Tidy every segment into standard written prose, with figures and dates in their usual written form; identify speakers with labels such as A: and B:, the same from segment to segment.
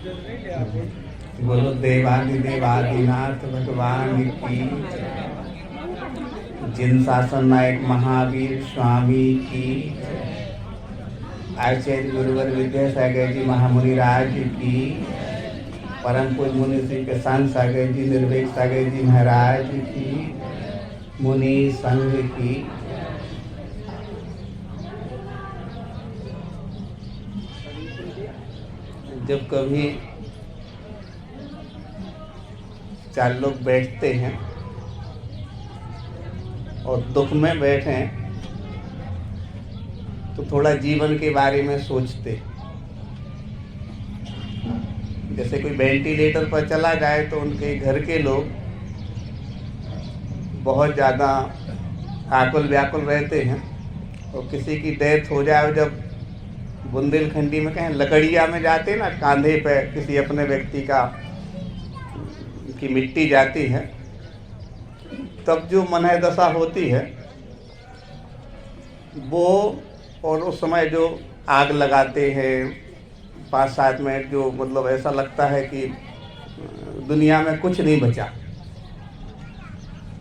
A: बोलो देवादिदेवादिनाथ भगवान की। जिन शासन नायक महावीर स्वामी की। आचार्य गुरुवर विद्यासागर जी महामुनि राज की। परम पूज्य मुनि श्री प्रशांत सागर जी निर्वेद सागर जी महाराज की। मुनि संघ की। जब कभी चार लोग बैठते हैं और दुख में बैठे तो थोड़ा जीवन के बारे में सोचते। जैसे कोई वेंटिलेटर पर चला जाए तो उनके घर के लोग बहुत ज़्यादा आकुल व्याकुल रहते हैं। और किसी की डेथ हो जाए, जब बुंदेलखंडी में कहें लकड़िया में जाते ना, कांधे पे किसी अपने व्यक्ति की मिट्टी जाती है, तब जो मनः दशा होती है वो, और उस समय जो आग लगाते हैं 5-7 मिनट, जो मतलब ऐसा लगता है कि दुनिया में कुछ नहीं बचा।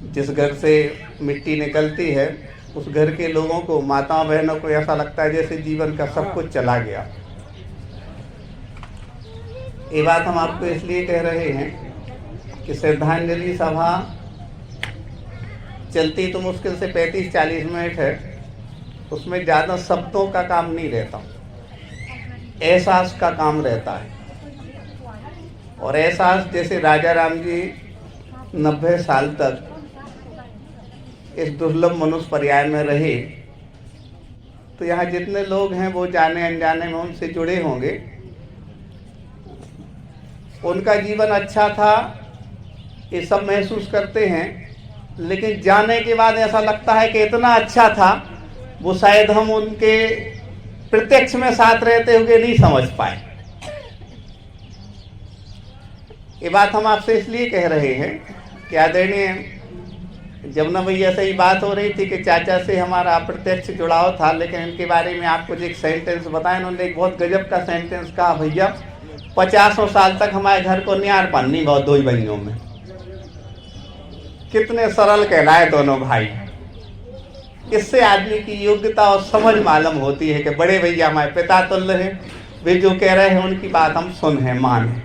A: जिस घर से मिट्टी निकलती है उस घर के लोगों को, माताओं बहनों को ऐसा लगता है जैसे जीवन का सब कुछ चला गया। ये बात हम आपको इसलिए कह रहे हैं कि श्रद्धांजलि सभा चलती तो मुश्किल से 35-40 मिनट है। उसमें ज़्यादा शब्दों का काम नहीं रहता, एहसास का काम रहता है। और एहसास, जैसे राजा राम जी 90 साल तक इस दुर्लभ मनुष्य पर्याय में रहे, तो यहाँ जितने लोग हैं वो जाने अनजाने में उनसे जुड़े होंगे। उनका जीवन अच्छा था ये सब महसूस करते हैं, लेकिन जाने के बाद ऐसा लगता है कि इतना अच्छा था वो शायद हम उनके प्रत्यक्ष में साथ रहते हुए नहीं समझ पाए। ये बात हम आपसे इसलिए कह रहे हैं कि आदरणीय जमुना भैया से ही बात हो रही थी कि चाचा से हमारा अप्रत्यक्ष जुड़ाव था, लेकिन इनके बारे में आपको एक सेंटेंस बताया। उन्होंने एक बहुत गजब का सेंटेंस कहा, भैया 50 साल तक हमारे घर को न्यार पानी बहुत 2 भाइयों में। कितने सरल कहलाए दोनों भाई। इससे आदमी की योग्यता और समझ मालूम होती है कि बड़े भैया हमारे पिता तुल्य हैं, वे जो कह रहे हैं उनकी बात हम सुन हैं, मान हैं।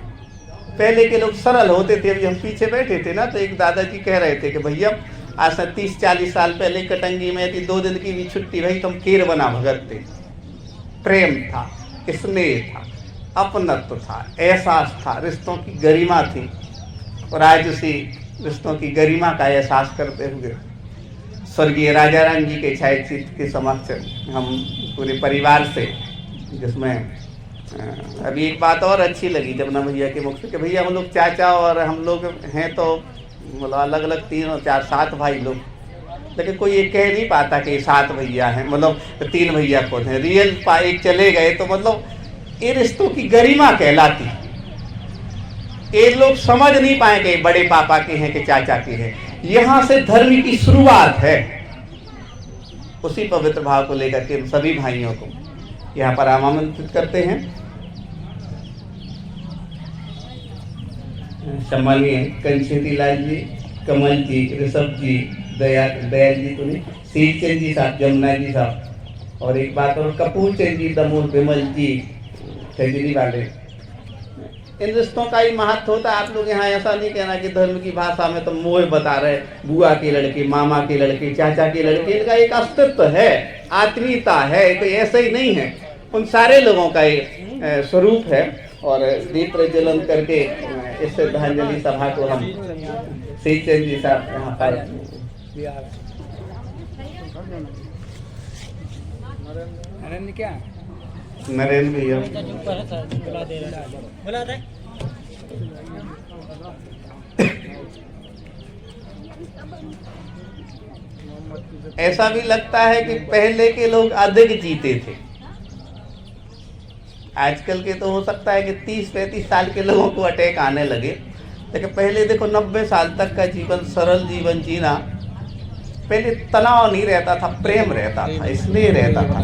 A: पहले के लोग सरल होते थे। अभी हम पीछे बैठे थे ना, तो एक दादाजी कह रहे थे कि भैया आज से 30-40 साल पहले कटंगी में यदि 2 दिन की भी छुट्टी भई तो हम केर बना भगतते। प्रेम था, स्नेह था, अपनत्व था, एहसास था, रिश्तों की गरिमा थी। और आज उसी रिश्तों की गरिमा का एहसास करते हुए स्वर्गीय राजा राम जी के छायाचित्र के समक्ष हम पूरे परिवार से, जिसमें अभी एक बात और अच्छी लगी जमुना भैया के मुख से कि भैया हम लोग चाचा और हम लोग हैं तो मतलब अलग अलग 3-4-7 भाई लोग, लेकिन कोई ये कह नहीं पाता कि 7 भैया हैं, मतलब 3 भैया कौन है। रियल एक चले गए तो मतलब ये रिश्तों की गरिमा कहलाती। ये लोग समझ नहीं पाए कि बड़े पापा के हैं कि चाचा के हैं। यहाँ से धर्म की शुरुआत है। उसी पवित्र भाव को लेकर के सभी भाइयों को यहाँ पर आमंत्रित करते हैं। सम्मानीय कंचेती लाल जी, कमल जी, ऋषभ जी, दयाल जी, तो नहीं, सीरचंद जी साहब, जमुना जी साहब, और एक बात और कपूर चंद जी, दमोह विमल जी, खजरी वाले। इन रिश्तों का ही महत्व होता है। आप लोग यहाँ ऐसा नहीं कहना कि धर्म की भाषा में तो मोह बता रहे, बुआ के लड़के, मामा के लड़के, चाचा के लड़के। इनका एक अस्तित्व है, आत्मीयता है, तो ऐसे ही नहीं है। उन सारे लोगों का ये स्वरूप है। और दीप प्रज्वलन करके इस श्रद्धांजलि सभा को हम सीचंद जी साहब यहाँ पर नरेंद्र भैया ऐसा भी लगता है कि पहले के लोग अधिक जीते थे। आजकल के तो हो सकता है कि 30-35 साल के लोगों को अटैक आने लगे, लेकिन पहले देखो 90 साल तक का जीवन, सरल जीवन जीना। पहले तनाव नहीं रहता था, प्रेम रहता था, स्नेह रहता था।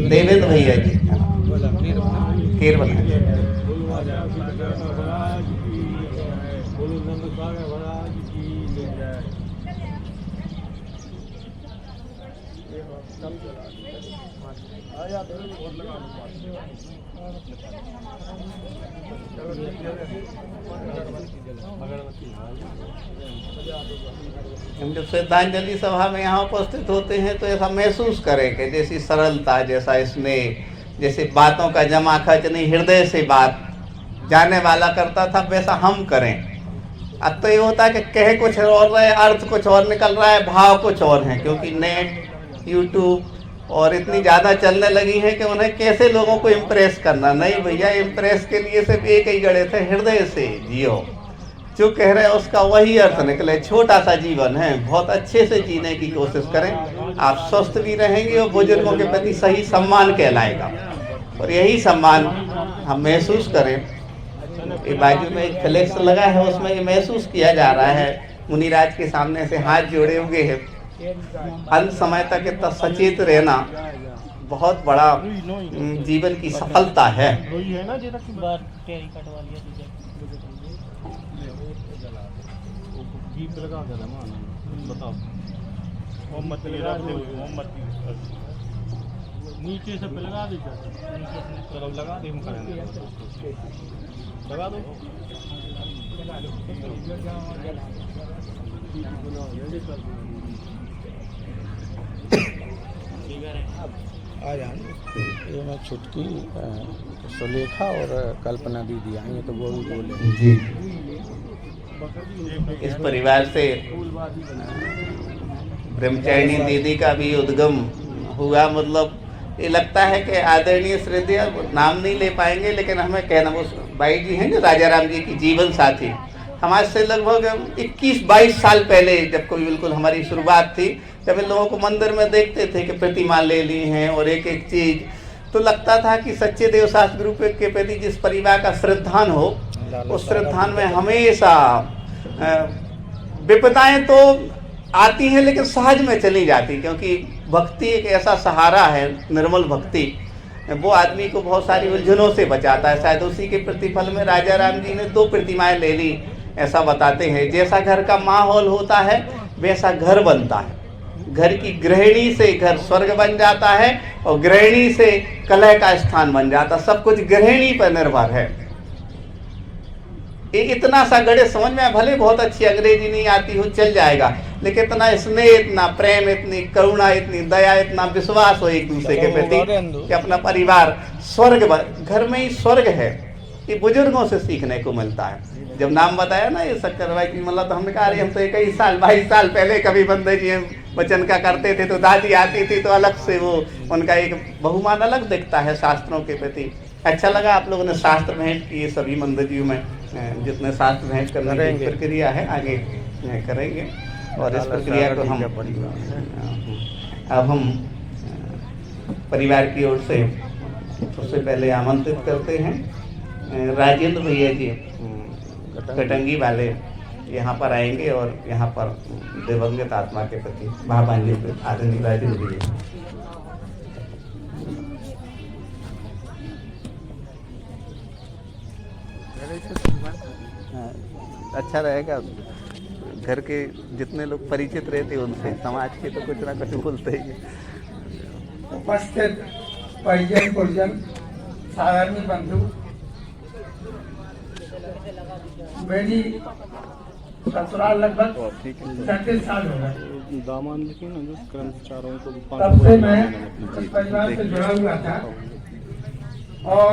A: देवेंद्र भैया जी केर बनाए हम जब श्रद्धांजलि सभा में यहाँ उपस्थित होते हैं तो ऐसा महसूस करें कि जैसी सरलता, जैसा स्नेह, जैसे बातों का जमा खर्च नहीं, हृदय से बात जाने वाला करता था, वैसा हम करें। अब तो ये होता है कि कह कुछ और रहे, अर्थ कुछ और निकल रहा है, भाव कुछ और हैं, क्योंकि नेट, यूट्यूब और इतनी ज़्यादा चलने लगी है कि उन्हें कैसे लोगों को इम्प्रेस करना। नहीं भैया, इम्प्रेस के लिए सिर्फ एक ही गणित है, हृदय से जियो, जो कह रहे हैं उसका वही अर्थ निकले। छोटा सा जीवन है, बहुत अच्छे से जीने की कोशिश करें, आप स्वस्थ भी रहेंगे और बुजुर्गों के प्रति सही सम्मान कहलाएगा। और यही सम्मान हम महसूस करें। ये बाजू में एक फ्लेक्स लगा है, उसमें ये महसूस किया जा रहा है, मुनिराज के सामने से हाथ जोड़े हुए हैं। अंत समय तक इतना सचेत रहना बहुत बड़ा जीवन की सफलता है।
B: नीचे से लगा दीजिए, लगा दे, हम करेंगे, लगा दो।
C: ये मैं छुटकी सुलेखा और कल्पना दीदी आई हैं, तो वो भी बोले जी।
A: इस परिवार से ब्रह्मचारिणी दीदी का भी उद्गम हुआ। मतलब ये लगता है कि आदरणीय श्रद्धेय नाम नहीं ले पाएंगे, लेकिन हमें कहना, वो बाई जी हैं जो राजा राम जी की जीवन साथी, हमारे से लगभग 21-22 साल पहले, जब कोई बिल्कुल हमारी शुरुआत थी, जब इन लोगों को मंदिर में देखते थे कि प्रतिमा ले ली हैं और एक एक चीज़, तो लगता था कि सच्चे देवशास्त्र गुरु के प्रति जिस परिवार का श्रद्धान हो, उस श्रद्धान में हमेशा विपदाएं तो आती हैं लेकिन सहज में चली जाती, क्योंकि भक्ति एक ऐसा सहारा है, निर्मल भक्ति, वो आदमी को बहुत सारी उलझनों से बचाता है। शायद उसी के प्रतिफल में राजा राम जी ने 2 प्रतिमाएं ले ली, ऐसा बताते हैं। जैसा घर का माहौल होता है वैसा घर बनता है। घर की गृहिणी से घर स्वर्ग बन जाता है और गृहिणी से कलह का स्थान बन जाता। सब कुछ गृहिणी पर निर्भर है। ये इतना सा गणित समझ में, भले बहुत अच्छी अंग्रेजी नहीं आती हो, चल जाएगा, लेकिन इतना स्नेह, इतना प्रेम, इतनी करुणा, इतनी दया, इतना विश्वास हो एक दूसरे के प्रति कि अपना परिवार स्वर्ग, घर में ही स्वर्ग है। ये बुजुर्गों से सीखने को मिलता है। जब नाम बताया ना ये शक्कर भाई की, मतलब तो हमने कहा अरे हम तो 21 साल 22 साल पहले कभी बंदे जी वचन का करते थे, तो दादी आती थी तो अलग से वो उनका एक बहुमान अलग दिखता है शास्त्रों के प्रति। अच्छा लगा आप लोगों ने शास्त्र भेंट किए, सभी मंदिरों में जितने शास्त्र भेंट करने की प्रक्रिया है आगे करेंगे। और इस प्रक्रिया को हम परिवार की ओर से सबसे पहले आमंत्रित करते हैं राजेंद्र भैया जी कटंगी वाले यहाँ पर आएंगे और यहाँ पर दिवंगत आत्मा के प्रति भावांजलि आदरणीय राजेंद्र भैया। अच्छा रहेगा, घर के जितने लोग परिचित रहते हैं उनसे, समाज के तो कुछ ना कुछ बोलते ही।
D: उपस्थित परिजन परिजन साधारण बंधु, मेरी ससुराल लगभग 37 साल हो गए।
B: दामान लिखे ना, जो कर्मचारियों को
D: तब से मैं इस परिवार से जुड़ा हुआ था और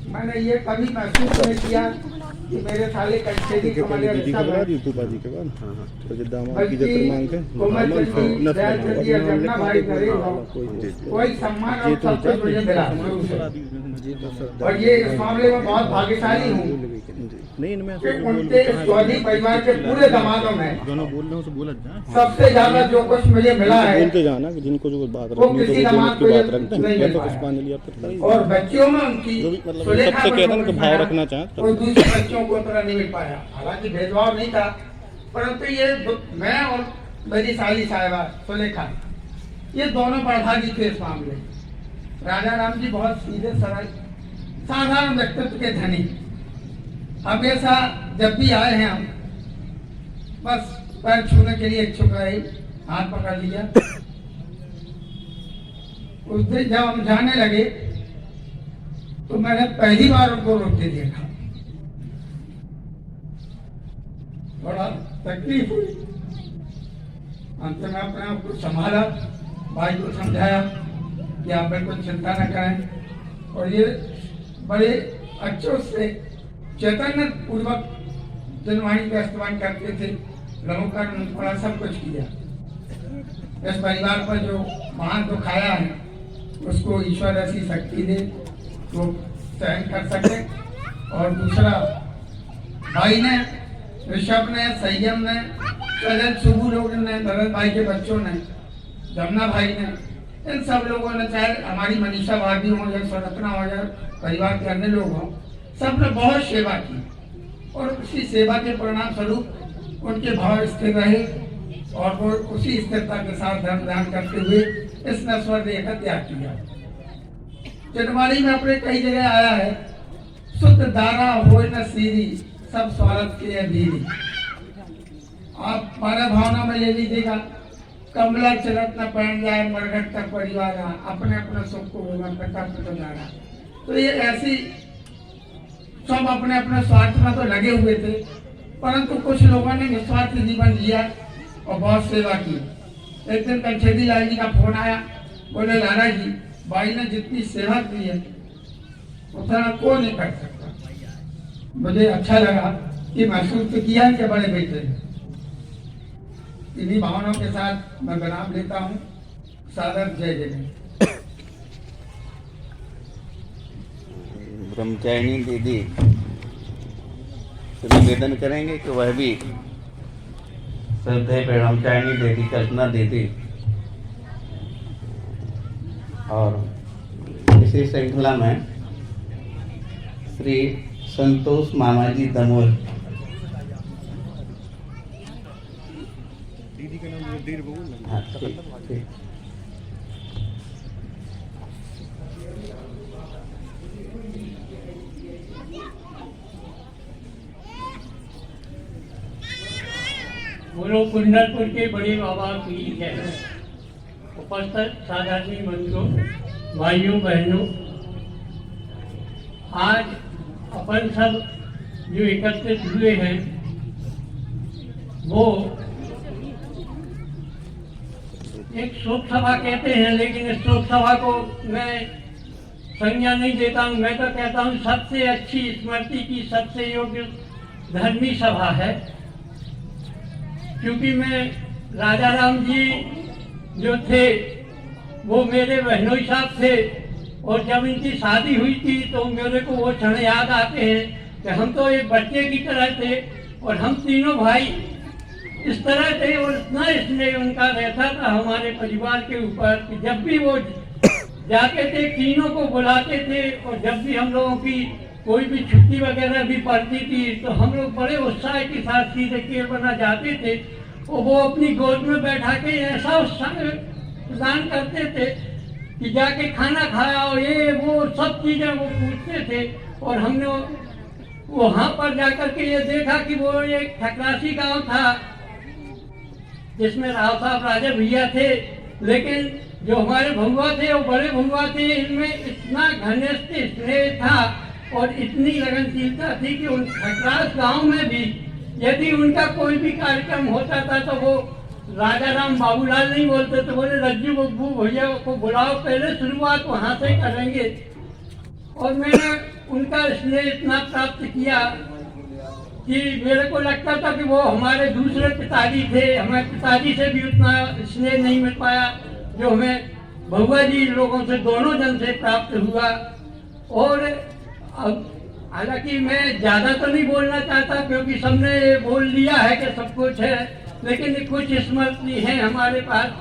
D: मैंने ये कभी महसूस नहीं किया कि मेरे साले कच्चे की कमालिया रिश्ता बना दी तो बाजी के बाद। हाँ तो जब दामाद की जब मांग है कोई सम्मान और सब कुछ मुझे मिला और ये इस मामले में बहुत भाग्यशाली हूँ कि उनके स्वाधी परिवार के पूरे दामादों में
B: दोनों बोल रहे हो तो बोला
D: सबसे ज्यादा जो कुछ मुझे मिला है
B: बोलते जाना कि जिनको जो बात
D: वो किसी दामाद को नहीं मिल
B: पाया।
D: और बच्चियों में उनकी
B: सबसे कहते हैं कि भाव रखना चाहते
D: कोई दूसरे बच्चों को उतना नहीं मिल पाया। हालांकि भेदभाव नहीं था, परंतु ये मैं और मेरी साली साहिबा सुलेखा, ये दोनों बड़भागी थे इस मामले। राजा राम जी बहुत सीधे सरल साधारण व्यक्तित्व के धनी। हमेशा जब भी आए हैं हम, बस पैर छूने के लिए इच्छुक रहे, हाथ पकड़ लिया। उस दिन जब हम जाने लगे तो मैंने पहली बार उनको रोते देखा, बड़ा तकलीफ हुई। अंत में अपने आप को संभाला, भाई को समझाया कि आप बिल्कुल चिंता न करें, और ये बड़े अच्छों से चैतन्य पूर्वक जनवाणी का इस्तेमाल करते थे। लोगों का बड़ा सब कुछ किया। इस परिवार पर जो महान दुख आया है उसको ईश्वर ऐसी शक्ति दे तो सहन कर सके। और दूसरा, भाई ने, ऋषभ ने, संयम ने, सजन सुबू लोग ने, भरत भाई के बच्चों ने, जमुना भाई ने, इन सब लोगों ने, चाहे हमारी मनीषा भाभी हो या स्वरत्ना हो या परिवार के अन्य लोग हों, सब ने बहुत सेवा की। और उसी सेवा के परिणाम स्वरूप उनके भाव स्थिर रहे और वो उसी स्थिरता के साथ धर्म दान करते हुए इस नश्वर देह का त्याग किया। जनवारी में अपने कई जगह आया है, शुद्ध दारा हो न सीरी, सब स्वार्थ के अधीरी। आप 12 भावना में ले लीजिएगा, कमला चलत न पहन जाए मरघट तक परिवार, अपने अपने सुख को तो जा रहा। तो ये ऐसी सब अपने अपने स्वार्थ में तो लगे हुए थे, परंतु कुछ लोगों ने निस्वार्थ जीवन जिया और बहुत सेवा की। एक दिन कंछेदी लाल जी का फोन आया, बोले लाला जी, भाई ने जितनी सेवा की है उतना कोई नहीं कर सकता। मुझे अच्छा लगा कि महसूस तो किया कि बड़े बेटे। इन्हीं भावनाओं के साथ मैं विराम लेता हूँ। सादर जय जय।
A: ब्रह्मचारिणी दीदी से निवेदन करेंगे कि वह भी श्रद्धेय ब्रह्मचारिणी दीदी, कल्पना दीदी और इसी श्रृंखला में श्री संतोष मामा जी दमोल।
B: दीदी का नाम देर बोल।
A: हाँ, ठीक, ठीक।
E: बोलो कुंडलपुर के बड़े बाबा की है। उपस्थित साधारणी बंधुओं, भाइयों बहनों, आज अपन सब जो एकत्रित हुए हैं वो एक शोक सभा कहते हैं, लेकिन इस शोक सभा को मैं संज्ञा नहीं देता हूँ। मैं तो कहता हूँ सबसे अच्छी स्मृति की सबसे योग्य धर्मी सभा है। क्योंकि मैं राजा राम जी जो थे वो मेरे बहनोई साहब थे, और जब इनकी शादी हुई थी तो मेरे को वो क्षण याद आते हैं कि हम तो एक बच्चे की तरह थे और हम तीनों भाई इस तरह थे, और इतना स्नेह उनका रहता था हमारे परिवार के ऊपर कि जब भी वो जाते थे तीनों को बुलाते थे, और जब भी हम लोगों की कोई भी छुट्टी वगैरह भी पड़ती थी तो हम लोग बड़े उत्साह के साथ सीधे केर बना जाते थे, और वो अपनी गोद में बैठा के ऐसा उत्साह प्रदान करते थे कि जाके खाना खाया और ये वो सब चीज़ें वो पूछते थे। और हमने वहाँ पर जाकर के ये देखा कि वो एक ठकरासी गांव था जिसमें राव साहब राजा भैया थे, लेकिन जो हमारे भंगुआ थे वो बड़े भंगुआ थे। इनमें इतना घनिष्ठ स्नेह था और इतनी लगनशीलता थी कि उन ठकरास गांव में भी यदि उनका कोई भी कार्यक्रम होता था तो वो राजा राम बाबूलाल नहीं बोलते तो बोले रज्जू बब्बू भैया को बुलाओ, पहले शुरुआत वहाँ से करेंगे। और मैंने उनका स्नेह इतना प्राप्त किया कि मेरे को लगता था कि वो हमारे दूसरे पिताजी थे, हमें पिताजी से भी उतना स्नेह नहीं मिल पाया जो हमें भगवा जी लोगों से, दोनों जन से प्राप्त हुआ। और अब हालांकि मैं ज़्यादा तो नहीं बोलना चाहता क्योंकि सबने बोल लिया है कि सब कुछ है, लेकिन कुछ स्मृति है हमारे पास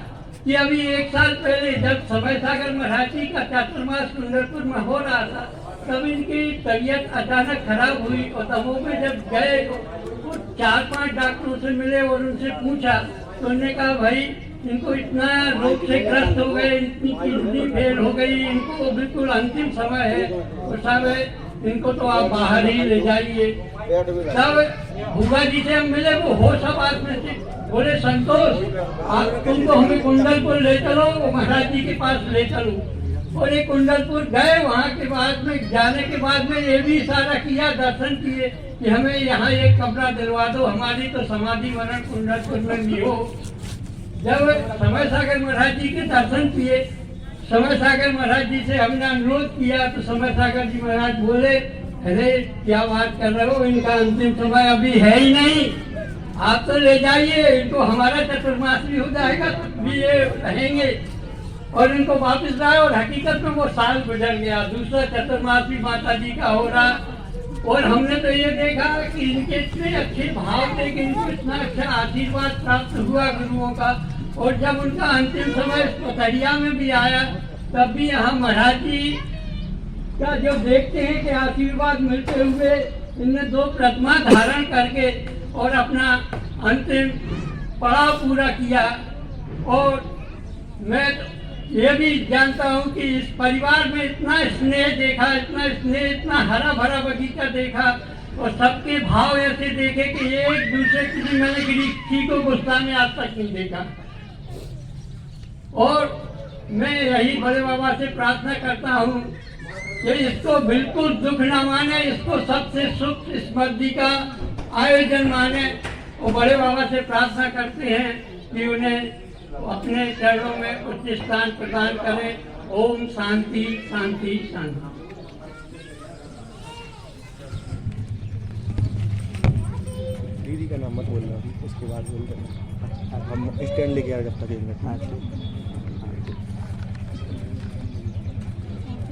E: कि अभी 1 साल पहले जब समय सागर मराठी का चातुर्मास कुंडलपुर में हो रहा था तब इनकी तबीयत अचानक खराब हुई, और तब में जब गए तो 4-5 डॉक्टरों से मिले और उनसे पूछा तो उन्होंने कहा भाई इनको इतना रोग से ग्रस्त हो गए, इतनी किडनी फेल हो गई, इनको बिल्कुल अंतिम समय है। तो साहब इनको तो आप बाहर ही ले जाइए। तब भूआ जी से हम मिले, वो होश आबाद में से बोले, संतोष आप तुमको हमें कुंडलपुर ले चलो, वो महाराज जी के पास ले चलो। और ये कुंडलपुर गए, वहाँ के बाद में जाने के बाद में ये भी इशारा किया, दर्शन किए कि हमें यहाँ एक कमरा दिलवा दो, हमारी तो समाधि मरण कुंडलपुर में नहीं हो। जब समय सागर महाराज जी के दर्शन किए, समय सागर महाराज जी से हमने अनुरोध किया तो समय सागर जी महाराज बोले, अरे क्या बात कर रहे हो, इनका अंतिम समय अभी है ही नहीं, आप तो ले जाइए इनको, हमारा चतुर्मास भी हो जाएगा तो भी ये रहेंगे। और इनको वापस लाए, और हकीकत में वो साल गुजर गया, दूसरा चतुर्मास भी माता जी का हो रहा। और हमने तो ये देखा कि इनके इतने अच्छे भाव थे कि इनको इतना अच्छा आशीर्वाद प्राप्त हुआ गुरुओं का। और जब उनका अंतिम समय इस पथरिया में भी आया, तब भी यहाँ महाराज जी का जो देखते हैं कि आशीर्वाद मिलते हुए इनने 2 प्रतिमा धारण करके और अपना अंतिम पड़ाव पूरा किया। और मैं ये भी जानता हूँ कि इस परिवार में इतना स्नेह देखा, इतना स्नेह, इतना हरा भरा बगीचा देखा, और सबके भाव ऐसे देखे कि एक दूसरे की, मैंने किसी को गुस्सा में आज तक नहीं देखा। और मैं यही बड़े बाबा से प्रार्थना करता हूँ कि इसको बिल्कुल दुख न माने, इसको सबसे सुख स्मृति का आयोजन माने। और बड़े बाबा से प्रार्थना करते हैं कि उन्हें अपने चरणों में उच्च स्थान प्रदान करें। ओम शांति शांति शांति।
F: दीदी का नाम मत बोलना, उसके बाद बोल देना, हम स्टैंड लेके आ जब तक 1 मिनट।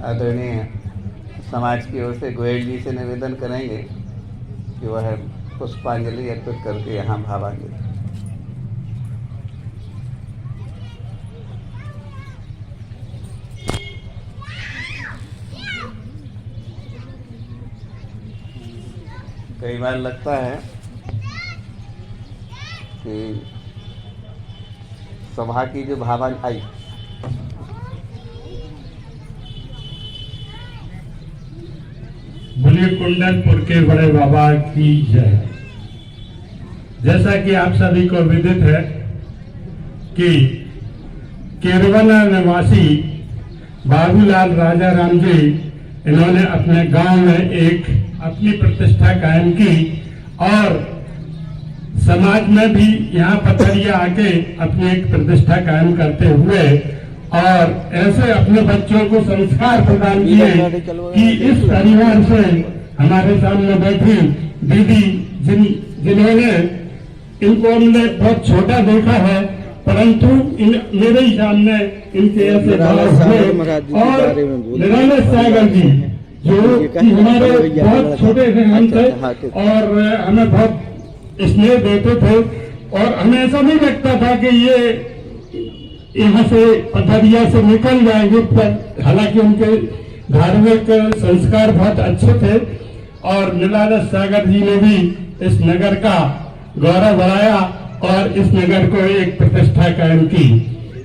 A: आदरणीय समाज की ओर से गोयल जी से निवेदन करेंगे कि वह पुष्पांजलि अर्पित करके यहाँ भावांजलि। कई बार लगता है कि सभा की जो भावना आई,
G: बोलिए कुंडलपुर के बड़े बाबा की जय। जैसा कि आप सभी को विदित है कि केरवना निवासी बाबूलाल राजा राम जी, इन्होंने अपने गांव में एक अपनी प्रतिष्ठा कायम की, और समाज में भी यहाँ पथरिया आके अपनी एक प्रतिष्ठा कायम करते हुए और ऐसे अपने बच्चों को संस्कार प्रदान किए कि इस परिवार से हमारे सामने बैठी दीदी जिन्होंने, इनको हमने बहुत छोटा देखा है, परंतु मेरे ही सामने इनके ऐसे भाव हुए। और निराला सागर जी जो कि हमारे बहुत छोटे थे हमसे, और हमें बहुत स्नेह देते थे, और हमें ऐसा नहीं लगता था कि ये यहाँ से पथरिया से निकल जाएंगे, पर हालांकि उनके धार्मिक संस्कार बहुत अच्छे थे। और निराला सागर जी ने भी इस नगर का गौरव बढ़ाया और इस नगर को एक प्रतिष्ठा कायम की।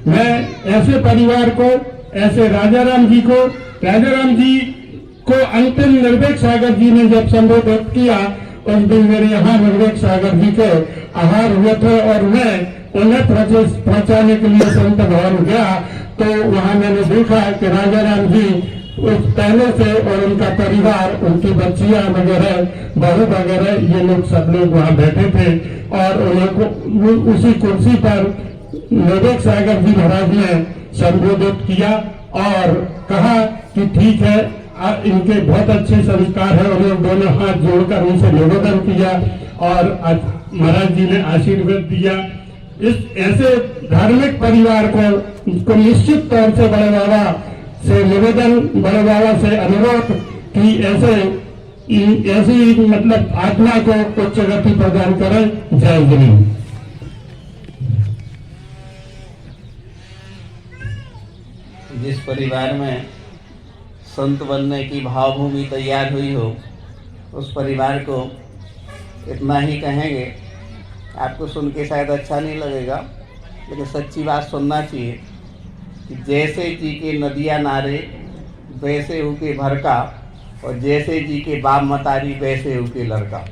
G: मैं ऐसे परिवार को, ऐसे राजाराम जी को अंतिम निर्भीक सागर जी ने जब संबोधित किया, उस दिन मेरे यहाँ निर्भीक सागर जी के आहार हुए थे, और मैं उन्हें पहुंचाने के लिए संत भवन गया, तो वहां मैंने देखा कि राजाराम जी उस पहले से, और उनका परिवार, उनकी बच्चियां वगैरह, बहू वगैरह, ये लोग सब लोग वहां बैठे थे, और उन्हें उसी कुर्सी पर निर्भीक सागर जी महाराज ने संबोधित किया और कहा कि ठीक है, इनके बहुत अच्छे संस्कार है। उन्होंने दोनों हाथ जोड़कर उनसे निवेदन किया और महाराज जी ने आशीर्वाद दिया। इस ऐसे धार्मिक परिवार को निश्चित तौर से बड़े बाबा से निवेदन, बड़े बाबा से अनुरोध कि ऐसी मतलब आत्मा को उच्च गति प्रदान करें। जय गुरु।
A: जिस परिवार में संत बनने की भावभूमि तैयार हुई हो, उस परिवार को इतना ही कहेंगे। आपको सुन के शायद अच्छा नहीं लगेगा, लेकिन सच्ची बात सुनना चाहिए कि जैसे जी के नदिया नारे वैसे उके भर का, और जैसे जी के बाप मतारी वैसे उके लड़का।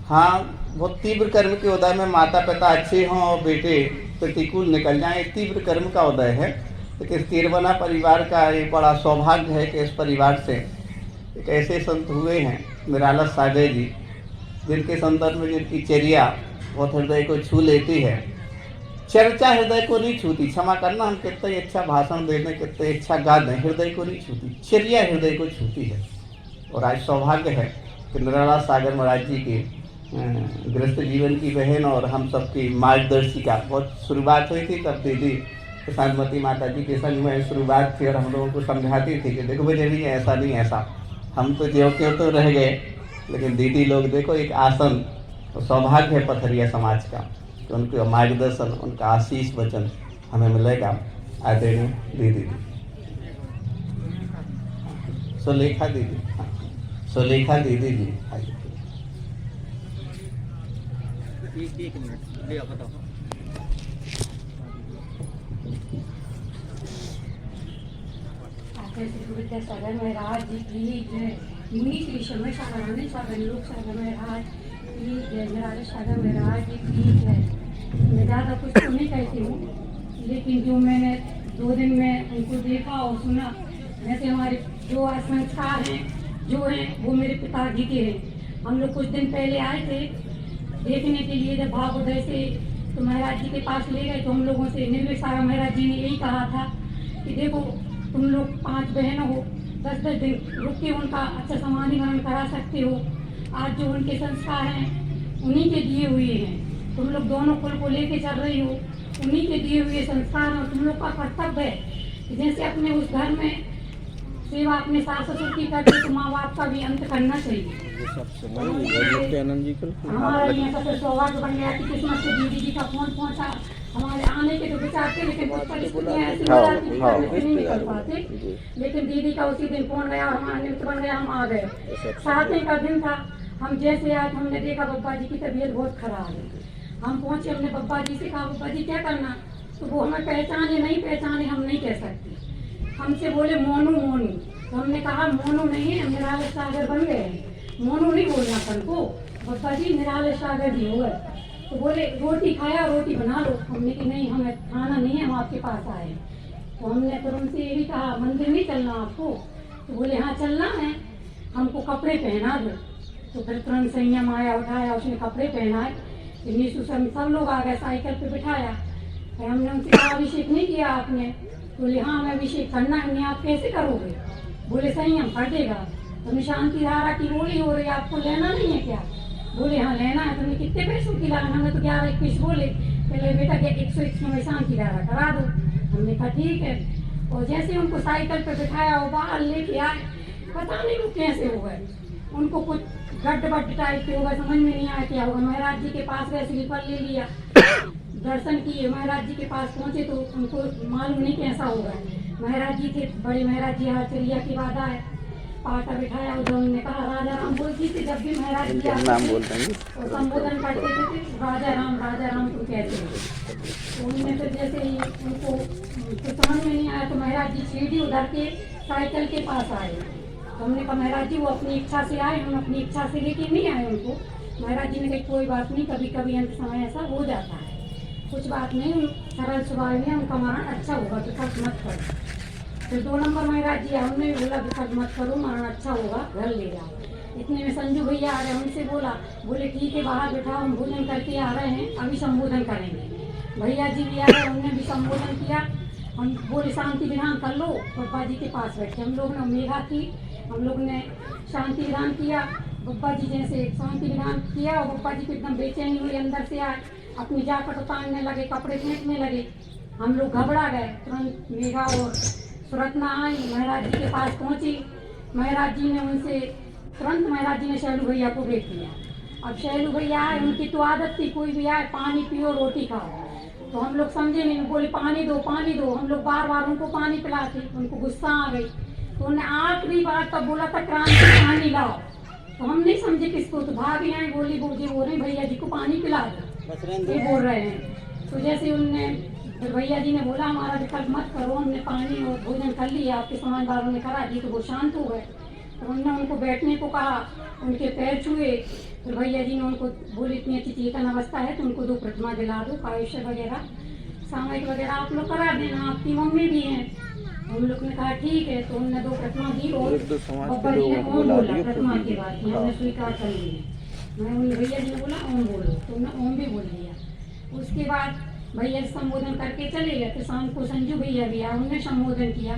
A: हाँ, बहुत तीव्र कर्म के उदय में माता पिता अच्छे हों और बेटे प्रतिकूल निकल जाएं, तीव्र कर्म का उदय है। लेकिन केरवना परिवार का एक बड़ा सौभाग्य है कि इस परिवार से एक ऐसे संत हुए हैं निराला सागर जी, जिनके संदर्भ में जिनकी चर्या बहुत हृदय को छू लेती है। चर्चा हृदय को नहीं छूती, क्षमा करना, हम कितना ही अच्छा भाषण दे दें, कितना ही अच्छा गा दें, हृदय को नहीं छूती, चर्या हृदय को छूती है। और आज सौभाग्य है कि निराला सागर महाराज जी के गृहस्थ जीवन की बहन और हम सबकी मार्गदर्शिका, बहुत शुरुआत हुई थी तब दीदी प्रशांतमती माता जी के संग में शुरुआत थी, और हम लोगों को समझाती थी कि देखो मुझे नहीं ऐसा नहीं ऐसा, हम तो ज्यों क्यों तो रह गए, लेकिन दीदी लोग देखो एक आसन, तो सौभाग्य है पथरिया समाज का कि उनका मार्गदर्शन, उनका आशीष वचन हमें मिलेगा। आदरणीय दीदी सुलेखा दीदी, सुलेखा दीदी जी आइए।
F: एक मिनट ले बताओ।
H: सागर महाराज जी की जय, मुनि श्री शर्मा सागरानी सागर लोक सागर महाराज की जय, निराला सागर महाराज जी की जय। मैं ज़्यादा कुछ तो नहीं कहती हूँ, लेकिन जो मैंने 2 दिन में उनको देखा और सुना, जैसे हमारे जो संस्कार हैं जो हैं वो मेरे पिताजी के हैं। हम लोग कुछ दिन पहले आए थे देखने के लिए, जब भावोदय से तो महाराज जी के पास ले गए, तो हम लोगों से निर्भय सारा महाराज जी ने यही कहा था कि देखो तुम लोग 5 बहन हो, 10-10 दिन रुक के उनका अच्छा समाधि ग्रहण करा सकते हो। आज जो उनके संस्कार हैं उन्हीं के दिए हुए हैं, तुम लोग दोनों कुल को लेके चल रही हो, उन्हीं के दिए हुए संस्कार, और तुम लोग का कर्तव्य है कि जैसे अपने उस घर में सेवा अपने सास ससुर की करते, तो माँ बाप का भी अंत करना चाहिए। हमारा यहाँ सबसे सौभाग्य बन गया कि किस्मत से दीदी जी का फोन पहुँचा, हमारे आने के तो विचार थे, लेकिन बहुत परिस्थितियाँ ऐसी नहीं निकल पाते, लेकिन दीदी का उसी दिन फोन गया, हमारा निमित्त बन गया, हम आ गए। 7 का दिन था, हम जैसे आज हमने देखा बब्बा जी की तबीयत बहुत खराब है, हम पहुँचे, हमने बब्बा जी से कहा बब्बा जी क्या करना, तो वो हमें पहचाने नहीं पहचाने हम नहीं कह सकते, हमसे बोले मोनू मोनू, तो हमने कहा मोनू नहीं है, निराला सागर बन गए, मोनू नहीं बोलना अपन को, बब्बा जी निराला सागर जी हो गए। तो बोले रोटी खाया, रोटी बना लो, हमने कि नहीं हमें खाना नहीं है, हम आपके पास आए। तो हमने फिर उनसे यही कहा मंदिर नहीं चलना आपको, तो बोले हाँ चलना है, हमको कपड़े पहना दो। तो फिर तुरंत संयम आया, उठाया, उसने कपड़े पहनाए, नीशु सब लोग आ गए, साइकिल पे बिठाया। फिर हमने उनसे कहा अभिषेक नहीं किया आपने, बोले हाँ हमें अभिषेक करना है, नहीं आप कैसे करोगे, बोले संयम फटेगा। तो शांति धारा की गोली हो रही है, आपको लेना नहीं है क्या, बोले हाँ लेना है। तुमने कितने पैसों की लाना, हमें तो 11-21 बोले, पहले बेटा क्या 101 में शांति धारा करा दो, हमने कहा ठीक है। और जैसे उनको साइकिल पे बिठाया और बाहर लेके आए, पता नहीं वो कैसे हो गए, उनको कुछ गड्ढ टाइप के होगा, समझ में नहीं आया क्या होगा। महाराज जी के पास गए, स्लीपर ले लिया, दर्शन किए, महाराज जी के पास पहुंचे तो उनको मालूम नहीं कैसा होगा। महाराज जी थे, बड़े महाराज जी आचरिया की बात है, पाटा बिठाया, उन्होंने कहा राजा राम बोलती थी, जब भी महाराज जी और संबोधन करते थे राजा राम तुम कहते थे। तो उन्होंने फिर जैसे ही उनको तो समझ में नहीं आया, तो महाराज जी सीढ़ी उधर के साइकिल के पास आए। तो हमने कहा महाराज जी वो अपनी इच्छा से आए, हम अपनी इच्छा से लेके नहीं आए उनको। महाराज जी ने कहा कोई बात नहीं, कभी कभी अंत समय ऐसा हो जाता है, कुछ बात नहीं, सरल स्वभाव में उनका मरण अच्छा होगा, विकल्प मत करो। फिर 2 नंबर महाराज जी हमने भी बोला विकल्प मत करो, मरण अच्छा होगा, घर ले जाओ। इतने में संजू भैया आ रहे, उनसे बोला, बोले ठीक है बाहर बैठाओ, हम भोजन करके आ रहे हैं, अभी संबोधन करेंगे। भैया जी भी आ रहे, उन्होंने भी संबोधन किया। हम बोले शांति विधान कर लो, बब्बा जी के पास बैठे, हम लोग ने मेघा थी, हम लोग ने शांति विधान किया। बब्बा जी जैसे शांति विधान किया और बब्बा जी को एकदम बेचैनी हुई, अंदर से आए, अपनी जैकेट उतारने लगे, कपड़े फेंकने लगे, हम लोग घबरा गए। तुरंत मेघा और सुरत्ना आई, महाराज जी के पास पहुंची, महाराज जी ने उनसे तुरंत महाराज जी ने शैलू भैया को भेज दिया। अब शैलू भैया आए, उनकी तो आदत थी कोई भी आए पानी पियो रोटी खाओ, तो हम लोग समझे नहीं, बोले पानी दो पानी दो, हम लोग बार बार उनको पानी पिलाते, उनको गुस्सा आ गई। तो उन्हें आखिरी बार तब बोला था क्रांति पानी लाओ, तो हम नहीं समझे किसको, तो भाभी आई, बोली बोझे बोल रहे भैया जी को पानी पिला दो, ये बोल रहे हैं। तो जैसे उनने फिर भैया जी ने बोला हमारा विकल्प मत करो, हमने पानी और भोजन कर लिया, आपके सामान वालों ने करा दी, तो वो शांत हो गए। तो उन्होंने उनको बैठने को कहा, उनके पैर छुए। फिर भैया जी ने उनको बोले इतनी अच्छी चेतन अवस्था है तो उनको 2 प्रतिमा दिला दो, कायुष्य वगैरह सामयिक वगैरह आप लोग करा देना, आपकी मम्मी भी हैं। हम लोग ने कहा ठीक है, तो उन्होंने 2 प्रतिमा दी और बब्बा जी ने ओम बोला प्रतिमा के बाद, हमने स्वीकार कर लिया। मैं उन भैया जी ने बोला ओम बोलो, तो उन्होंने ओम भी बोल दिया। उसके बाद भैया संबोधन करके चले गए। तो शाम को संजू भैया भी आए, उन्होंने संबोधन किया।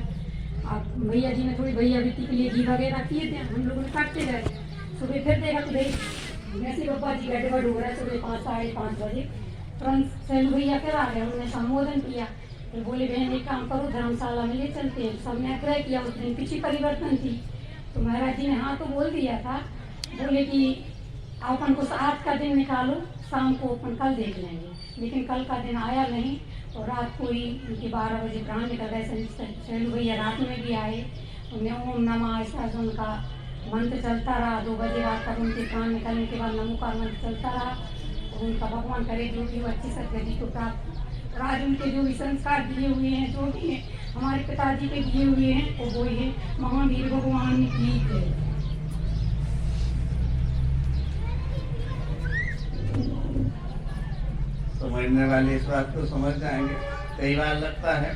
H: आप भैया जी ने थोड़ी भैया बीती के लिए घी वगैरह किए थे, हम लोगों ने काटते गए। सुबह फिर देखा तो भाई जैसे बब्बा जी गड़बड़ हो रहा है, सुबह 5 साढ़े 5 बजे तुरंत सैन भैया फिर आ गए, उन्होंने संबोधन किया। फिर बोले बहन एक काम करो, धर्मशाला में ले चलते हैं। सबने आग्रह किया, उस दिन पिछली परिवर्तन थी तो महाराज जी ने हाँ तो बोल दिया था। बोले कि अपन को आज का दिन निकालो, शाम को अपन कल देख लेंगे। लेकिन कल का दिन आया नहीं और रात को ही उनके 12 बजे प्राण निकल गए। शैलू भैया रात में भी आए, उन्हें ओम नमः ऐसा उनका मंत्र चलता रहा। 2 बजे रात तक उनके प्राण निकलने के बाद नमो का मंत्र चलता रहा। और उनका भगवान करे जो भी वो अच्छी सदगति को प्राप्त। और आज उनके जो भी संस्कार दिए हुए हैं, जो भी हैं हमारे पिताजी के दिए हुए हैं, वो है महावीर भगवान की जय।
A: समझने वाले इस बात को समझ जाएंगे। कई बार लगता है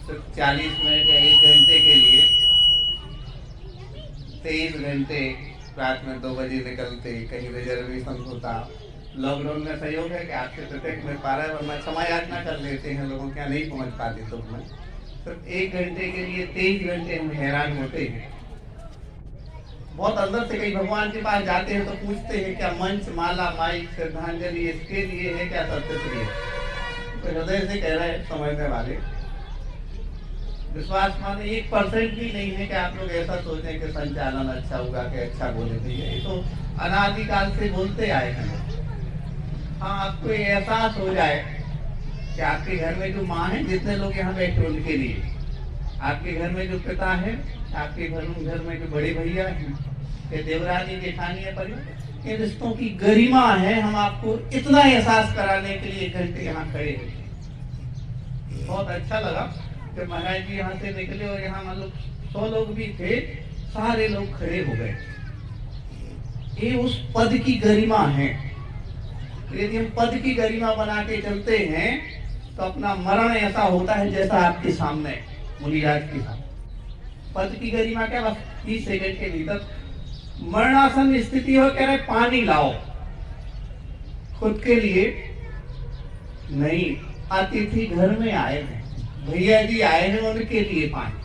A: सिर्फ 40 मिनट या 1 घंटे के लिए 23 घंटे रात में 2 बजे निकलते, कहीं रिजर्वेशन होता। लॉकडाउन में सहयोग है कि आपसे प्रत्येक मिल पा रहा है, वरना क्षमा याचना कर लेते हैं लोगों के यहाँ नहीं पहुँच पाते। तो में सिर्फ 1 घंटे के लिए 23 घंटे हम हैरान होते हैं। बहुत अंदर से कई भगवान के पास जाते हैं तो पूछते हैं क्या मंच माला माइक श्रद्धांजलि इसके लिए है क्या सत्य के लिए? तो हृदय से कह रहे हैं समझने वाले, विश्वास माने 1% भी नहीं है कि आप लोग ऐसा सोचें कि संचालन अच्छा होगा कि अच्छा बोले भैया। ये तो अनादिकाल से बोलते आए हैं। हाँ, आपको एहसास हो जाए कि आपके घर में जो माँ है, जितने लोग यहाँ बैठे उनके लिए, आपके घर में जो पिता है, आपके घर में जो बड़े भैया हैं, देवरानी जेठानी है, परिवार, इन रिश्तों की गरिमा है। हम आपको इतना एहसास कराने के लिए 1 घंटे यहाँ खड़े हैं। बहुत अच्छा लगा कि महाराज जी यहाँ से निकले और यहाँ मतलब 100 लोग भी थे, सारे लोग खड़े हो गए। ये उस पद की गरिमा है। यदि हम पद की गरिमा बना के चलते हैं तो अपना मरण ऐसा होता है जैसा आपके सामने मुनिराज के सामने। पद की गरिमा क्या, बस 30 सेकंड के भीतर मरणासन स्थिति हो, कह रहे पानी लाओ। खुद के लिए नहीं, अतिथि घर में आए हैं, भैया जी आए हैं, उनके लिए पानी।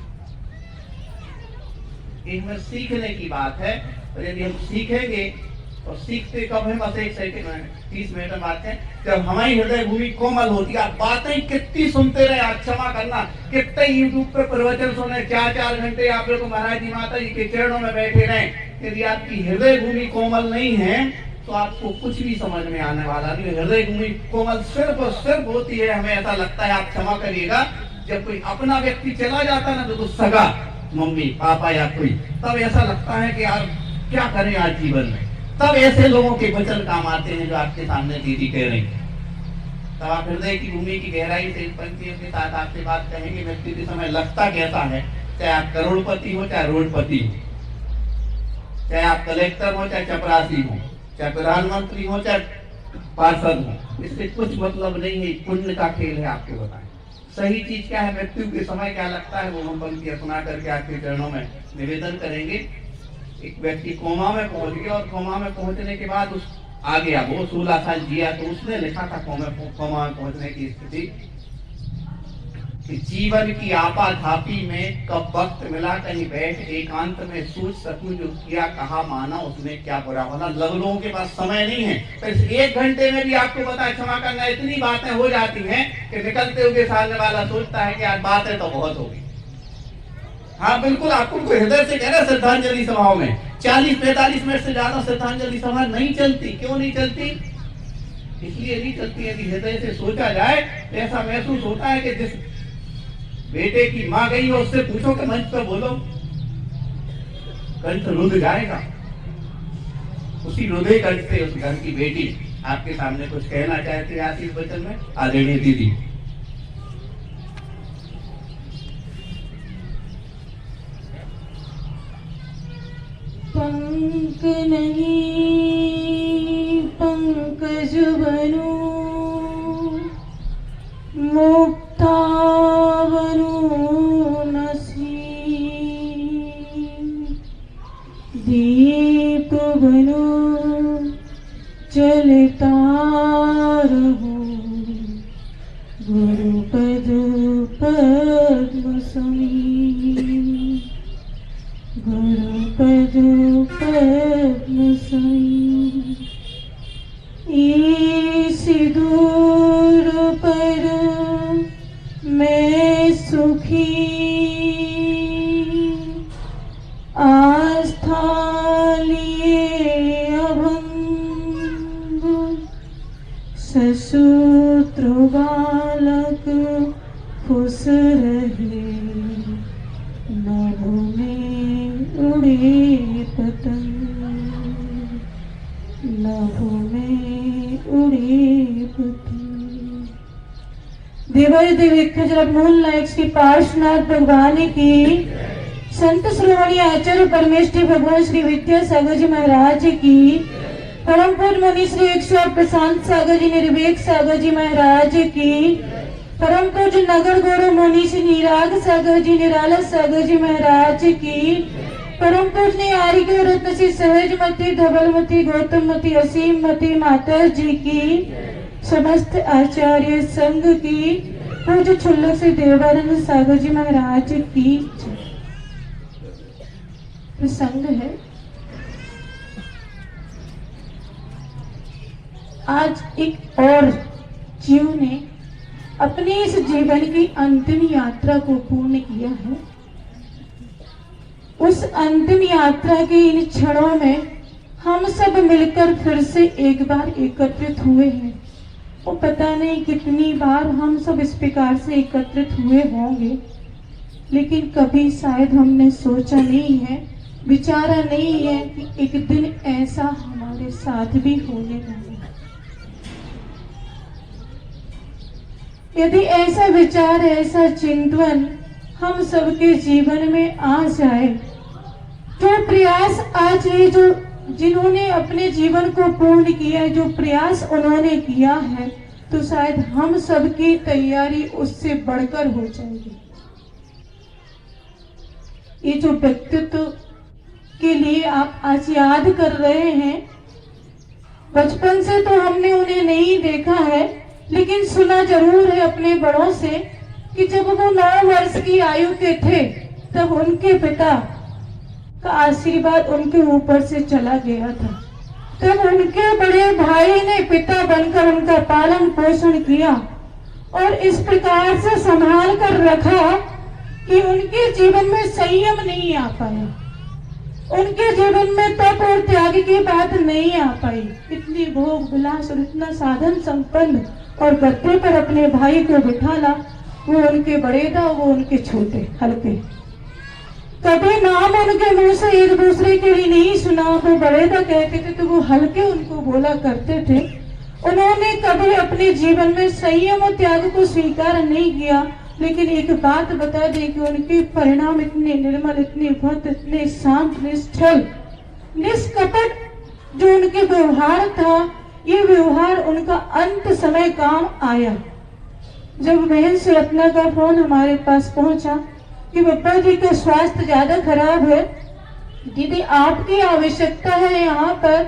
A: इसमें सीखने की बात है। और यदि हम सीखेंगे और सीखते कब है, बस 1 सेकंड में 30 मिनट में बात है, जब हमारी हृदय भूमि कोमल होती है। आप बातें कितनी सुनते रहे, आप क्षमा करना, कितने यूट्यूब पे प्रवचन सुने, 4-4 घंटे आप लोग महाराज जी माता जी के चरणों में बैठे रहे, यदि आपकी हृदय भूमि कोमल नहीं है तो आपको कुछ भी समझ में आने वाला नहीं। हृदय भूमि कोमल सिर्फ और सिर्फ होती है, हमें ऐसा लगता है, आप क्षमा करिएगा, जब कोई अपना व्यक्ति चला जाता है ना, तो सगा मम्मी पापा या कोई, तब ऐसा लगता है कि यार क्या करें आज जीवन में। तब ऐसे लोगों के वचन काम आते हैं जो आपके सामने दीदी कह रही है। तब आप हृदय की भूमि की गहराई से पंक्तियों के साथ आपसे बात कहेंगे। व्यक्ति के समय लगता कैसा है, चाहे आप करोड़पति हो चाहे रोडपति हो, चाहे आप कलेक्टर हो चाहे चपरासी हो, चाहे प्रधानमंत्री हो चाहे पार्षद हो, इससे कुछ मतलब नहीं है। पुण्य का खेल है। आपको बताएं सही चीज क्या है, मृत्यु के समय क्या लगता है, वो हम पंक्तियां सुना करके आपके चरणों में निवेदन करेंगे। एक व्यक्ति कोमा में पहुंच गया और कोमा में पहुंचने के बाद उस आ गया, वो 16 साल जिया, तो उसने लिखा था कोमा में पहुंचने की स्थिति कि जीवन की आपाधापी में कब वक्त मिला, कहीं बैठ एकांत में सोच सकूं, जो किया कहा माना उसमें क्या बुरा होना। लोगों के पास समय नहीं है, तो इस 1 घंटे में भी आपको पता, क्षमा करना, इतनी बातें हो जाती हैं कि निकलते हुए सामने वाला सोचता है कि आज बातें तो बहुत होगी। हाँ बिल्कुल, आपको हृदय से कह रहे श्रद्धांजलि सभाओं में 40-45 मिनट से ज्यादा श्रद्धांजलि सभा नहीं चलती। क्यों नहीं चलती? इसलिए नहीं चलती, यदि हृदय से सोचा जाए तो ऐसा महसूस होता है कि जिस बेटे की माँ गई हो उससे पूछो कि मंच पर बोलो, कंठ रुध जाएगा। उसी रुधे कंठ से उस घर की बेटी आपके सामने कुछ कहना चाहते हैं आशीष वचन में आदरणीय दीदी।
I: पंख नहीं पंकज बनूं, मुक्ता बनूं नसीब, दीप बनूं जलता रहूं, गुरुपद पद्म समीप, गुरुपद पद्म समीप। इस दूर पर मैं सुखी, आस्था लिए अभंग, ससूत्र बालक खुश रहे, नभ में उड़े पतंग, नभ में उड़े पतंग। देवादिदेव 1000 की पार्श्वनाथ भगवान की, संत श्रोमणी आचार्य परमेष्ठी भगवान श्री विद्यासागर जी महाराज की, परम पूज्य मुनि श्री 108 प्रशांत सागर जी निर्वेक सागर जी महाराज की, परम पूज्य नगर गौरव मुनि श्री निराग सागर जी निराला सागर जी महाराज की, परम पूज्य आर्य रत्न श्री सहजमती धवलमती गौतममती असीममती माता जी की, समस्त आचार्य संघ की, पूज्य छुल्लक श्री देवानंद सागर जी महाराज की। प्रसंग है, आज एक और जीव ने अपने इस जीवन की अंतिम यात्रा को पूर्ण किया है। उस अंतिम यात्रा के इन क्षणों में हम सब मिलकर फिर से एक बार एकत्रित हुए हैं। वो पता नहीं कितनी बार हम सब इस प्रकार से एकत्रित हुए होंगे, लेकिन कभी शायद हमने सोचा नहीं है, विचारा नहीं है कि एक दिन ऐसा हमारे साथ भी होने वाला। यदि ऐसा विचार, ऐसा चिंतन हम सबके जीवन में आ जाए, जो प्रयास आज है, जो जिन्होंने अपने जीवन को पूर्ण किया है, जो प्रयास उन्होंने किया है, तो शायद हम सबकी तैयारी उससे बढ़कर हो जाएगी। ये जो व्यक्तित्व के लिए आप आज याद कर रहे हैं, बचपन से तो हमने उन्हें नहीं देखा है, लेकिन सुना जरूर है अपने बड़ों से कि जब वो 9 वर्ष की आयु के थे तब उनके पिता का आशीर्वाद उनके ऊपर से चला गया था। तब उनके बड़े भाई ने पिता बनकर उनका पालन पोषण किया और इस प्रकार से संभाल कर रखा कि उनके जीवन में संयम नहीं आ पाया, उनके जीवन में तप और त्याग की बात नहीं आ पाई। इतनी भोग विलास और इतना साधन संपन्न और गद्दे पर अपने भाई को बिठाला, वो उनके बड़े था, वो उनके छोटे हल्के। कभी नाम उनके मुंह से एक दूसरे के लिए नहीं सुना, वो बड़े था कहते थे तो वो हल्के उनको बोला करते थे। उन्होंने कभी अपने जीवन में संयम और त्याग को स्वीकार नहीं किया, लेकिन एक बात बता दें कि उनके परिणाम इतने निर्मल, इतने भक्त, इतने शांत, निश्चल, निष्कपट जो उनके व्यवहार था, ये व्यवहार उनका अंत समय काम आया। जब बहन से रत्ना का फोन हमारे पास पहुंचा कि पप्पा जी का स्वास्थ्य ज्यादा खराब है, दीदी आपकी आवश्यकता है, यहाँ पर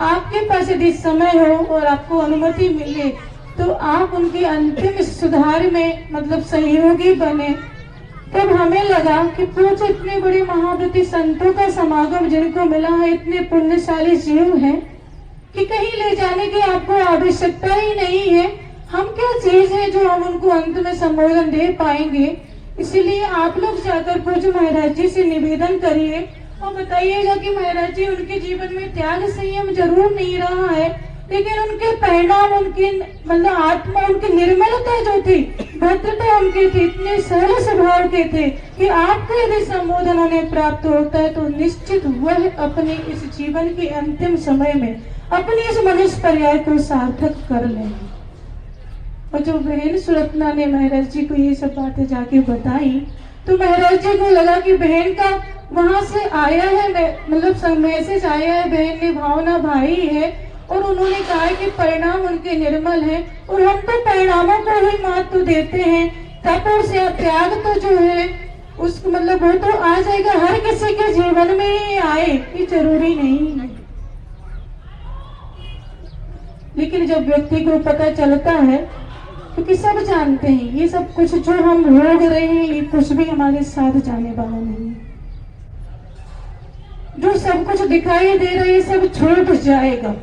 I: आपके पास यदि समय हो और आपको अनुमति मिले तो आप उनके अंतिम सुधार में मतलब सहयोगी बने। तब हमें लगा कि पूछ इतने बड़े महाव्रती संतों का समागम जिनको मिला है, इतने पुण्यशाली जीव हैं कि कहीं ले जाने की आपको आवश्यकता ही नहीं है। हम क्या चीज है जो हम उनको अंत में संबोधन दे पाएंगे। इसीलिए आप लोग जाकर पूज्य महाराज जी से निवेदन करिए और बताइएगा कि महाराज जी उनके जीवन में त्याग संयम जरूर नहीं रहा है, लेकिन उनके परिणाम, उनकी मतलब आत्मा, उनकी निर्मलता जो थी, भद्रता उनकी थी, इतने सरल स्वभाव के थे कि आपको यदि संबोधन उन्हें प्राप्त होता है तो निश्चित वह अपने इस जीवन के अंतिम समय में अपनी इस मनुष्य पर्याय को सार्थक कर लेंगे। और जो बहन सुरत्ना ने महाराज जी को ये सब बातें जाके बताई तो महाराज जी को लगा कि बहन का वहां से आया है, मतलब मैसेज आया है, बहन ने भावना भाई है और उन्होंने कहा कि परिणाम उनके निर्मल है। और हम तो परिणामों को ही महत्व देते हैं, तप और त्याग तो जो है उसको मतलब वो तो आ जाएगा, हर किसी के जीवन में ही आए, ये जरूरी नहीं है। लेकिन जब व्यक्ति को पता चलता है, क्योंकि सब जानते हैं ये सब कुछ जो हम भोग रहे हैं ये कुछ भी हमारे साथ जाने वाला नहीं है। जो सब कुछ दिखाई दे रहा है ये सब छूट जाएगा,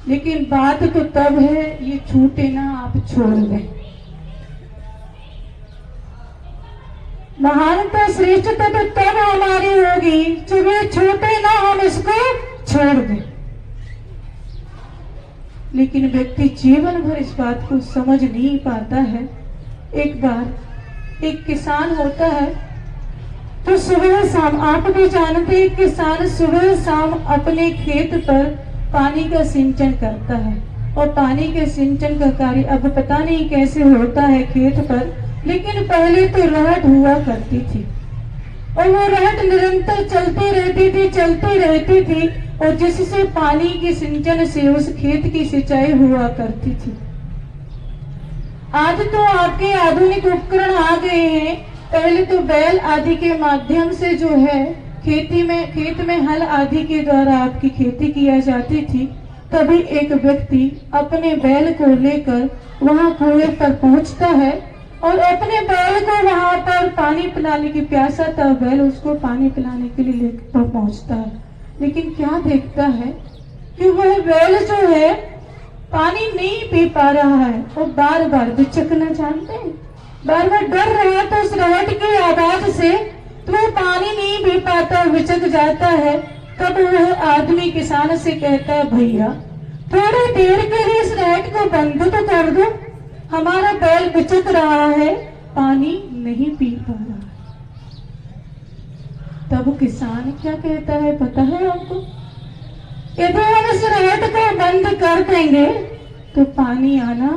I: लेकिन बात तो तब है ये छूटे ना, आप छोड़ दें। महानता श्रेष्ठता तो तब हमारी होगी जब ये छूटे ना, हम इसको छोड़ दें। लेकिन व्यक्ति जीवन भर इस बात को समझ नहीं पाता है। एक बार एक किसान होता है तो सुबह शाम, आप भी जानते हैं किसान सुबह शाम अपने खेत पर पानी का सिंचन करता है। और पानी के सिंचन का कार्य अब पता नहीं कैसे होता है खेत पर, लेकिन पहले तो रहट हुआ करती थी और वो रहट निरंतर चलती रहती थी और जिससे पानी के सिंचन से उस खेत की सिंचाई हुआ करती थी। आज तो आपके आधुनिक उपकरण आ गए हैं। पहले तो बैल आदि के माध्यम से जो है खेत में हल आदि के द्वारा आपकी खेती किया जाती थी। तभी एक व्यक्ति अपने बैल को लेकर वहां कुएं पर पहुंचता है और अपने बैल को वहां पर पानी पिलाने की, प्यासा था बैल, उसको पानी पिलाने के लिए लेकर पहुंचता है। लेकिन क्या देखता है कि वह बैल जो है पानी नहीं पी पा रहा है और बार बार बिचकना, जानते हैं, बार बार डर रहा था उस रहट की आवाज से, तो वह पानी नहीं पी पाता, बिचक जाता है। तब वह आदमी किसान से कहता है, भैया थोड़ी देर के लिए इस रहट को बंद तो कर दो, हमारा बैल बिचक रहा है, पानी नहीं पी पा रहा। तब किसान क्या कहता है पता है आपको? यदि हम इस रहट को बंद कर देंगे तो पानी आना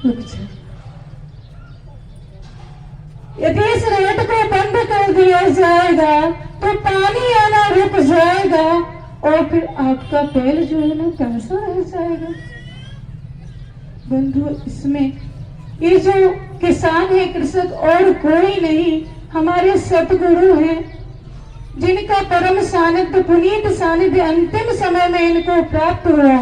I: रुक जाए। यदि इस रहट को बंद कर दिया जाएगा तो पानी आना रुक जाएगा और फिर आपका बैल जो है ना कैसा रह जाएगा। बंधु, इसमें ये जो किसान है, कृषक और कोई नहीं, हमारे सतगुरु हैं जिनका परम सानिध्य, पुनीत सानिध्य अंतिम समय में इनको प्राप्त हुआ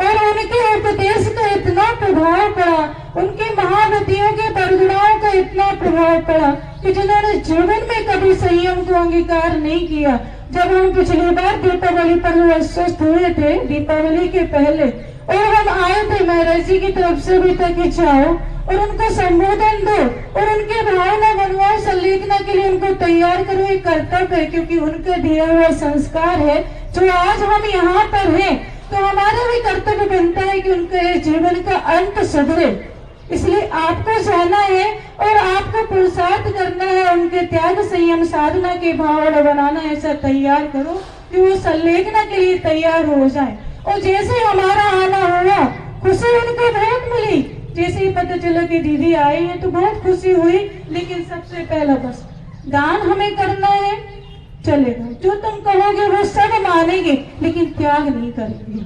I: और उनके उपदेश का इतना प्रभाव पड़ा, उनके महाव्रतियों के परगुणाओं का इतना प्रभाव पड़ा कि जिन्होंने जीवन में कभी संयम को अंगीकार नहीं किया। जब हम पिछली बार दीपावली पर स्वस्थ हुए थे, दीपावली के पहले, और हम आए थे महाराज जी की तरफ से भी तक जाओ और उनको संबोधन दो और उनके भावना बनवाओ, संलेखना के लिए उनको तैयार करो, एक कर्तव्य है, क्योंकि उनका दिया हुआ संस्कार है। जो आज हम यहाँ पर हैं तो हमारा भी कर्तव्य बनता है कि उनके जीवन का अंत सुधरे। इसलिए आपको जाना है और आपको पुरुषार्थ करना है, उनके त्याग संयम साधना के भाव बनाना, ऐसा तैयार करो कि वो संलेखना के लिए तैयार हो जाए। और जैसे हमारा आना हुआ, खुशी उनको बहुत मिली। जैसे ही पता चला कि दीदी आई है तो बहुत खुशी हुई। लेकिन सबसे पहला बस दान हमें करना है, चलेगा, जो तुम कहोगे वो सब मानेंगे, लेकिन त्याग नहीं करेंगे।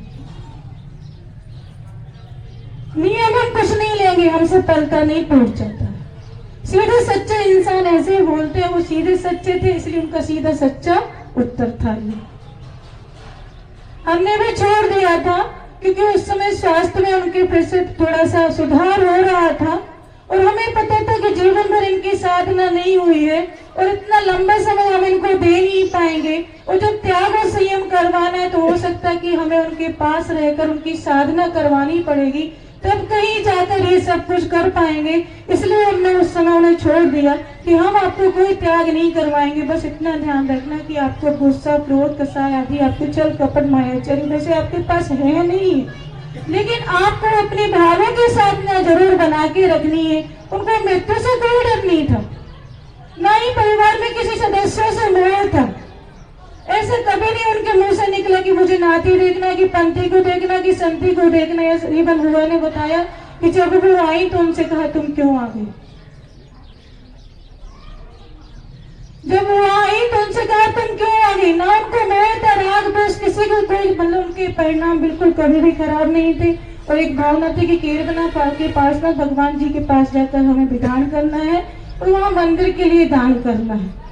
I: नियम हम कुछ नहीं लेंगे, हमसे पलता नहीं टूट जाता। सीधे सच्चे इंसान ऐसे बोलते हैं, वो सीधे सच्चे थे इसलिए उनका सीधा सच्चा उत्तर था ये। हमने भी छोड़ दिया था क्योंकि उस समय स्वास्थ्य में उनके फिर से थोड़ा सा सुधार हो रहा था और हमें पता था कि जीवन भर इनकी साधना नहीं हुई है और इतना लंबा समय हम इनको दे नहीं पाएंगे। और जब त्याग और संयम करवाना है तो हो सकता है कि हमें उनके पास रहकर उनकी साधना करवानी पड़ेगी, तब कहीं जाकर ये सब कुछ कर पाएंगे। इसलिए हमने उस समय उन्हें छोड़ दिया कि हम आपको कोई त्याग नहीं करवाएंगे, बस इतना ध्यान रखना कि आपको गुस्सा, क्रोध, कसाय आदि, आपको छल कपट मायाचरी वैसे आपके पास है नहीं, लेकिन आपको अपने भावों की साधना जरूर बना के रखनी है। उनको मृत्यु से कोई डर नहीं था, ना ही परिवार में किसी सदस्य से मोह था। ऐसे कभी नहीं उनके मुंह से निकला कि मुझे नाती देखना, कि पंथी को देखना, कि संती को देखना। ये बुआ ने बताया कि जब वो आई तो उनसे कहा तुम क्यों आ गई। जब वो आई तो उनसे कहा तुम क्यों आ गई। ना उनको मैं राग बस किसी को कोई मतलब उनके परिणाम बिल्कुल कभी भी खराब नहीं थे। और एक भावना थी कि केरबना के पास ना भगवान जी के पास जाकर हमें विधान करना है और वहाँ मंदिर के लिए दान करना है।